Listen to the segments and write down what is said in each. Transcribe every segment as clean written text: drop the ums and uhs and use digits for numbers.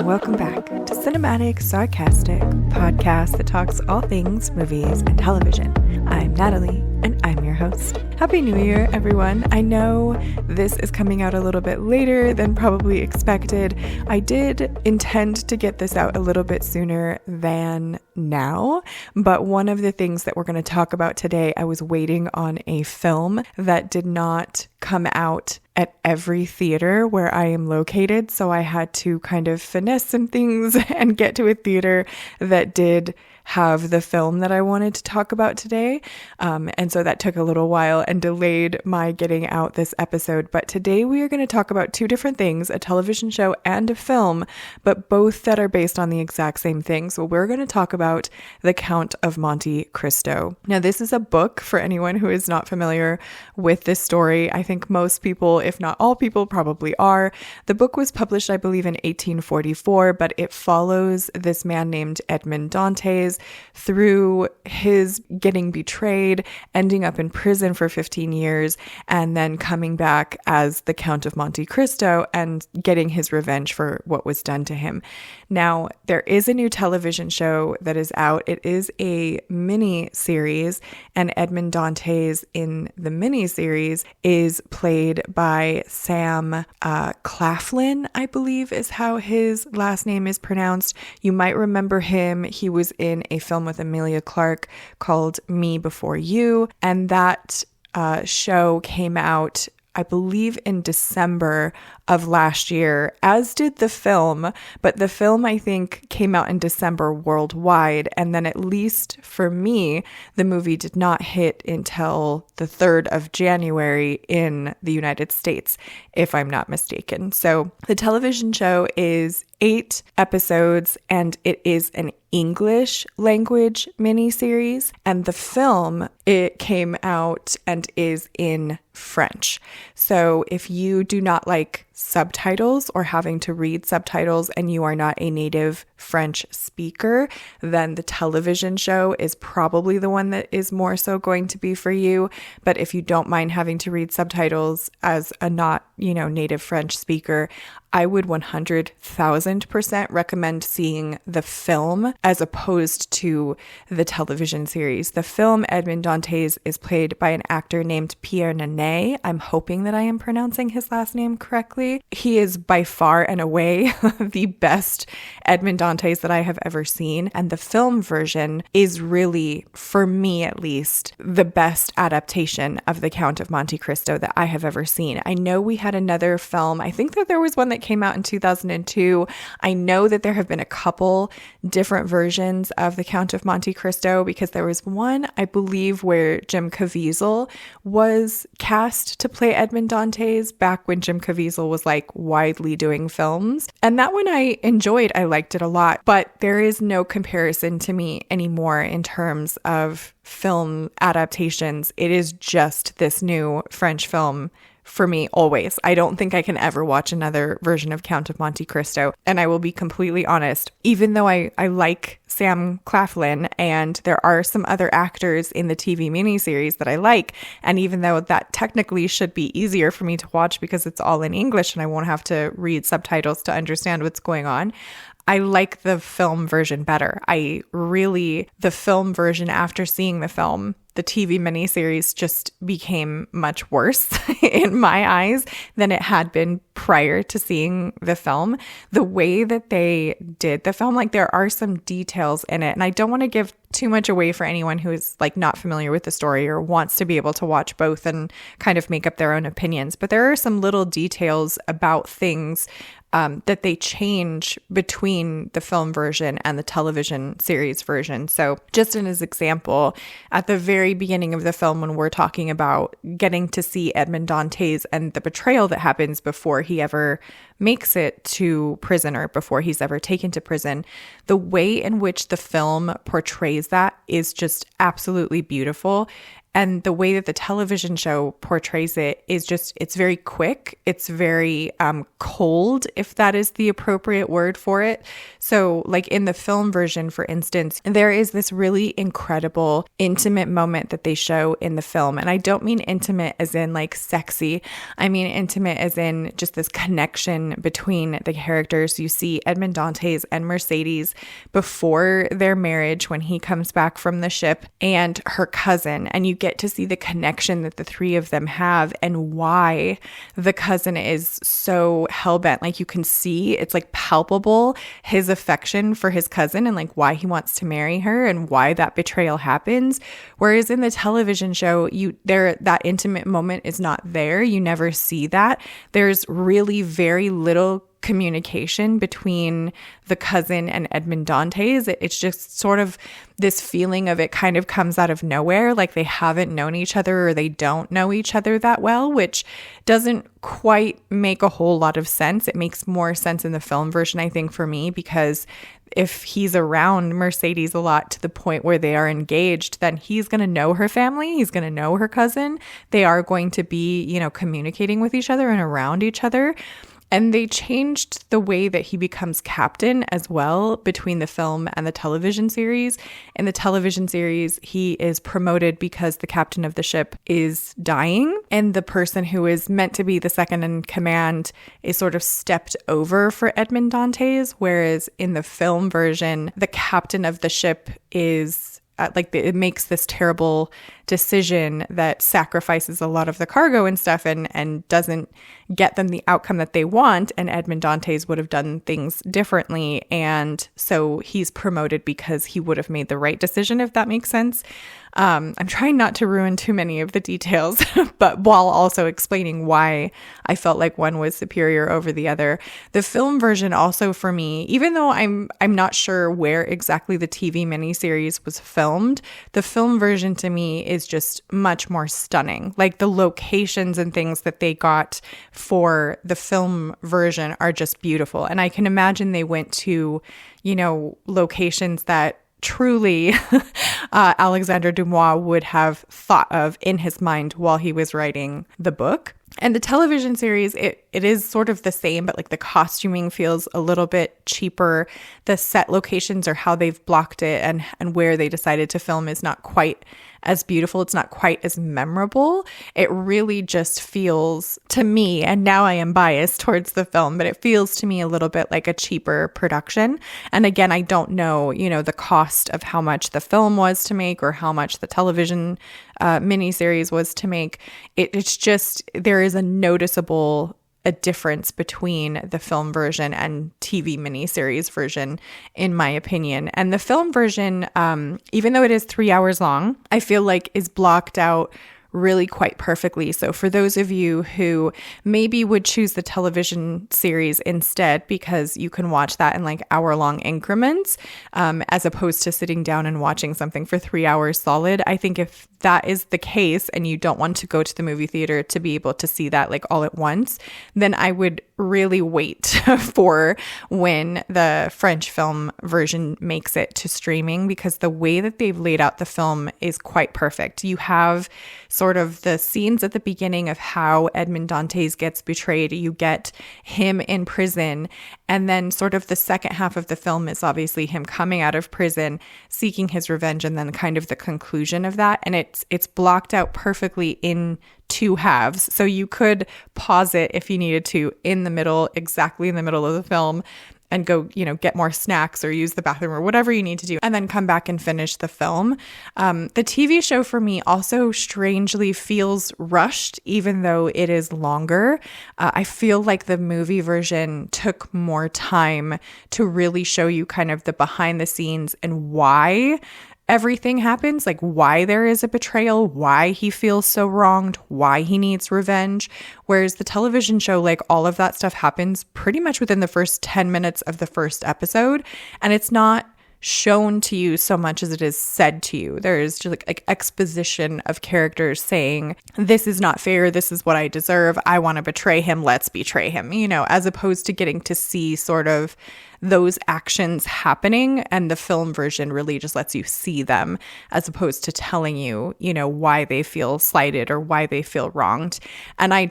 and welcome back to Cinematic Sarcastic, podcast that talks all things movies and television. I'm Natalie, and I'm your host. Happy New Year, everyone. I know this is coming out a little bit later than probably expected. I did intend to get this out a little bit sooner than now, but one of the things that we're going to talk about today, I was waiting on a film that did not come out at every theater where I am located, so I had to kind of finesse some things and get to a theater that did have the film that I wanted to talk about today. And so that took a little while and delayed my getting out this episode. But today we are going to talk about two different things, a television show and a film, but both that are based on the exact same thing. So we're going to talk about The Count of Monte Cristo. Now, this is a book for anyone who is not familiar with this story. I think most people, if not all people, probably are. The book was published, I believe, in 1844, but it follows this man named Edmond Dantes through his getting betrayed, ending up in prison for 15 years, and then coming back as the Count of Monte Cristo and getting his revenge for what was done to him. Now, there is a new television show that is out. It is a mini series, and Edmond Dantes in the mini series is played by Sam Claflin, I believe is how his last name is pronounced. You might remember him. He was in a film with Emilia Clarke called Me Before You, and that show came out, I believe, in December of last year, as did the film, but the film, I think, came out in December worldwide, and then at least for me, the movie did not hit until the 3rd of January in the United States, if I'm not mistaken. So the television show is 8 episodes, and it is an English language miniseries, and the film, it came out and is in French. So if you do not like subtitles or having to read subtitles and you are not a native French speaker, then the television show is probably the one that is more so going to be for you. But if you don't mind having to read subtitles as a not, native French speaker, I would 100,000% recommend seeing the film as opposed to the television series. The film, Edmond Dantes, is played by an actor named Pierre Nanet. I'm hoping that I am pronouncing his last name correctly. He is by far and away the best Edmond Dantes that I have ever seen. And the film version is really, for me at least, the best adaptation of The Count of Monte Cristo that I have ever seen. I know we had another film. I think that there was one that came out in 2002. I know that there have been a couple different versions of The Count of Monte Cristo, because there was one, I believe, where Jim Caviezel was cast to play Edmond Dantes back when Jim Caviezel was widely doing films. And that one I enjoyed. I liked it a lot, but there is no comparison to me anymore in terms of film adaptations. It is just this new French film for me always. I don't think I can ever watch another version of Count of Monte Cristo. And I will be completely honest, even though I like Sam Claflin and there are some other actors in the TV miniseries that I like, and even though that technically should be easier for me to watch because it's all in English and I won't have to read subtitles to understand what's going on, I like the film version better. The film version, after seeing the film, the TV miniseries just became much worse in my eyes than it had been prior to seeing the film. The way that they did the film, there are some details in it, and I don't want to give too much away for anyone who is not familiar with the story or wants to be able to watch both and kind of make up their own opinions. But there are some little details about things that they change between the film version and the television series version. So just as an example, at the very beginning of the film, when we're talking about getting to see Edmond Dantes and the betrayal that happens before he ever makes it to prison or before he's ever taken to prison, the way in which the film portrays that is just absolutely beautiful. And the way that the television show portrays it is just, it's very quick. It's very cold, if that is the appropriate word for it. So like in the film version, for instance, there is this really incredible intimate moment that they show in the film. And I don't mean intimate as in like sexy. I mean intimate as in just this connection between the characters. You see Edmond Dantes and Mercedes before their marriage when he comes back from the ship, and her cousin, and you get to see the connection that the three of them have and why the cousin is so hellbent. Like you can see, it's like palpable, his affection for his cousin and like why he wants to marry her and why that betrayal happens. Whereas in the television show, that intimate moment is not there. You never see that. There's really very little communication between the cousin and Edmond Dantes. It's just sort of this feeling of it kind of comes out of nowhere, like they haven't known each other or they don't know each other that well, which doesn't quite make a whole lot of sense. It makes more sense in the film version, I think, for me, because if he's around Mercedes a lot to the point where they are engaged, then he's going to know her family. He's going to know her cousin. They are going to be, communicating with each other and around each other. And they changed the way that he becomes captain as well between the film and the television series. In the television series, he is promoted because the captain of the ship is dying, and the person who is meant to be the second in command is sort of stepped over for Edmond Dantes, whereas in the film version, the captain of the ship is it makes this terrible decision that sacrifices a lot of the cargo and stuff and doesn't get them the outcome that they want. And Edmond Dantes would have done things differently. And so he's promoted because he would have made the right decision, if that makes sense. I'm trying not to ruin too many of the details, but while also explaining why I felt like one was superior over the other. The film version also for me, even though I'm not sure where exactly the TV miniseries was filmed, the film version to me is just much more stunning. Like the locations and things that they got for the film version are just beautiful. And I can imagine they went to, locations that truly Alexandre Dumas would have thought of in his mind while he was writing the book. And the television series, it is sort of the same, but like the costuming feels a little bit cheaper. The set locations or how they've blocked it and where they decided to film is not quite as beautiful. It's not quite as memorable. It really just feels to me, and now I am biased towards the film, but it feels to me a little bit like a cheaper production. And again, I don't know, the cost of how much the film was to make or how much the television miniseries was to make. It's just, there is a noticeable difference between the film version and TV miniseries version, in my opinion. And the film version, even though it is 3 hours long, I feel like is blocked out really quite perfectly. So for those of you who maybe would choose the television series instead, because you can watch that in like hour-long increments, as opposed to sitting down and watching something for 3 hours solid, I think if that is the case and you don't want to go to the movie theater to be able to see that like all at once, then I would really wait for when the French film version makes it to streaming, because the way that they've laid out the film is quite perfect. You have sort of the scenes at the beginning of how Edmond Dantes gets betrayed. You get him in prison, and then sort of the second half of the film is obviously him coming out of prison, seeking his revenge, and then kind of the conclusion of that. And it's blocked out perfectly in two halves. So you could pause it if you needed to in the middle, exactly in the middle of the film, and go, get more snacks or use the bathroom or whatever you need to do, and then come back and finish the film. The TV show for me also strangely feels rushed, even though it is longer. I feel like the movie version took more time to really show you kind of the behind the scenes and why everything happens, like why there is a betrayal, why he feels so wronged, why he needs revenge. Whereas the television show, like all of that stuff happens pretty much within the first 10 minutes of the first episode. And it's not shown to you so much as it is said to you. There is just like exposition of characters saying, this is not fair, this is what I deserve, I want to betray him, let's betray him, as opposed to getting to see sort of those actions happening, and the film version really just lets you see them as opposed to telling you, why they feel slighted or why they feel wronged. And I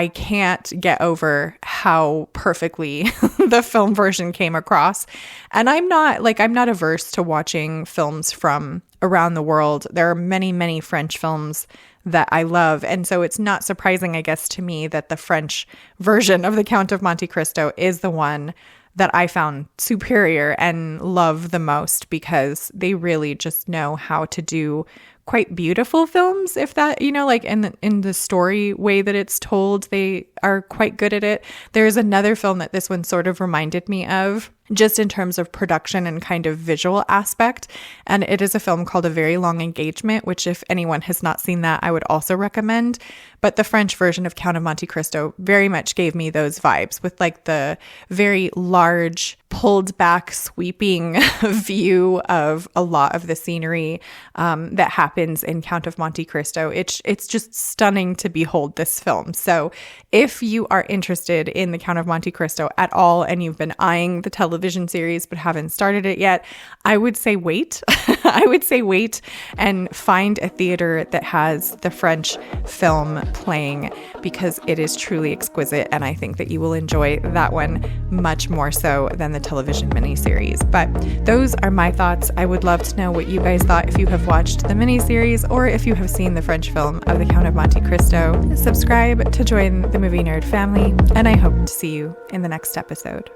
can't get over how perfectly the film version came across. And I'm not averse to watching films from around the world. There are many, many French films that I love. And so it's not surprising, I guess, to me that the French version of the Count of Monte Cristo is the one that I found superior and love the most, because they really just know how to do quite beautiful films, if that, like in the story way that it's told, they are quite good at it. There's another film that this one sort of reminded me of, just in terms of production and kind of visual aspect. And it is a film called A Very Long Engagement, which if anyone has not seen that, I would also recommend. But the French version of Count of Monte Cristo very much gave me those vibes, with like the very large, pulled back, sweeping view of a lot of the scenery that happens in Count of Monte Cristo. It's just stunning to behold this film. So if you are interested in the Count of Monte Cristo at all, and you've been eyeing the television series but haven't started it yet, I would say wait. I would say wait and find a theater that has the French film playing, because it is truly exquisite, and I think that you will enjoy that one much more so than the television miniseries. But those are my thoughts. I would love to know what you guys thought if you have watched the miniseries or if you have seen the French film of the Count of Monte Cristo. Subscribe to join the Movie Nerd family, and I hope to see you in the next episode.